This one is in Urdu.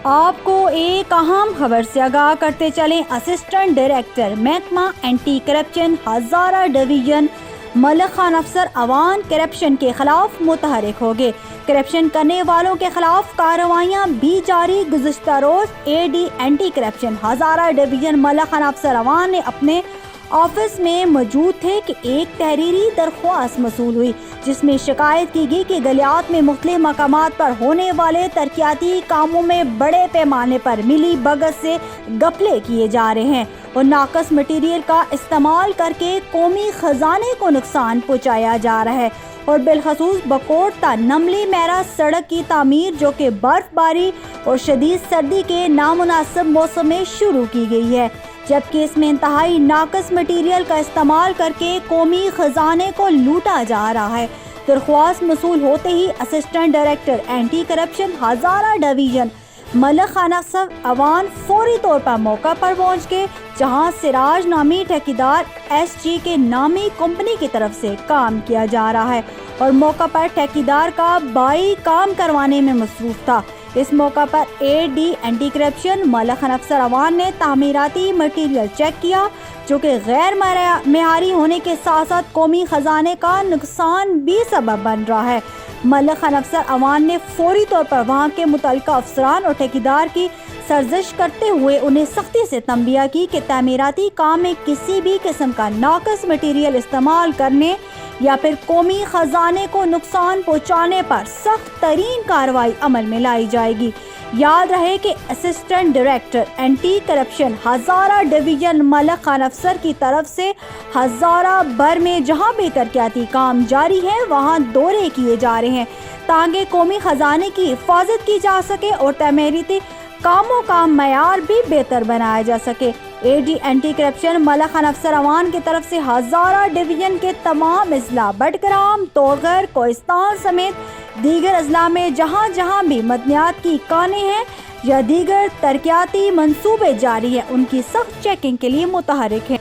آپ کو ایک اہم خبر سے آگاہ کرتے چلیں۔ اسسٹنٹ ڈائریکٹر محکمہ anti corruption Hazara division Malik Khan Afsar Awan corruption کے خلاف متحرک ہو گئے۔ کرپشن کرنے والوں کے خلاف کارروائیاں بھی جاری۔ گزشتہ روز A D anti corruption Hazara division Malik Khan Afsar Awan نے اپنے آفس میں موجود تھے کہ ایک تحریری درخواست موصول ہوئی جس میں شکایت کی گئی کہ گلیات میں مختلف مقامات پر ہونے والے ترقیاتی کاموں میں بڑے پیمانے پر ملی بھگت سے گھپلے کیے جا رہے ہیں اور ناقص مٹیریل کا استعمال کر کے قومی خزانے کو نقصان پہنچایا جا رہا ہے، اور بالخصوص بکوٹ تا نملی میرا سڑک کی تعمیر جو کہ برف باری اور شدید سردی کے نامناسب موسم میں شروع کی گئی ہے، جبکہ اس میں انتہائی ناقص مٹیریل کا استعمال کر کے قومی خزانے کو لوٹا جا رہا ہے۔ درخواست موصول ہوتے ہی assistant director anti corruption Hazara division Malik Khan Afsar Awan فوری طور پر موقع پر پہنچ گئے، جہاں سراج نامی ٹھیکیدار ایس جی کے نامی کمپنی کی طرف سے کام کیا جا رہا ہے اور موقع پر ٹھیکیدار کا بھائی کام کروانے میں مصروف تھا۔ اس موقع پر اے ڈی اینٹی کرپشن ملک خان افسر اوان نے تعمیراتی مٹیریل چیک کیا جو کہ غیر معیاری ہونے کے ساتھ ساتھ قومی خزانے کا نقصان بھی سبب بن رہا ہے۔ ملک خان افسر اوان نے فوری طور پر وہاں کے متعلقہ افسران اور ٹھیکیدار کی سرزنش کرتے ہوئے انہیں سختی سے تنبیہ کی کہ تعمیراتی کام میں کسی بھی قسم کا ناقص مٹیریل استعمال کرنے یا پھر قومی خزانے کو نقصان پہنچانے پر سخت ترین کارروائی عمل میں لائی جائے گی۔ یاد رہے کہ assistant director anti corruption Hazara division Malik Khan Afsar کی طرف سے ہزارہ بھر میں جہاں بھی ترقیاتی کام جاری ہے وہاں دورے کیے جا رہے ہیں تاکہ قومی خزانے کی حفاظت کی جا سکے اور تعمیراتی کاموں کا معیار بھی بہتر بنایا جا سکے۔ اے ڈی اینٹی کرپشن ملک خان افسر اوان کی طرف سے ہزارہ ڈویژن کے تمام اضلاع بٹگرام، توغر، کوہستان سمیت دیگر اضلاع میں جہاں جہاں بھی معدنیات کی کانیں ہیں یا دیگر ترقیاتی منصوبے جاری ہیں ان کی سخت چیکنگ کے لیے متحرک ہیں۔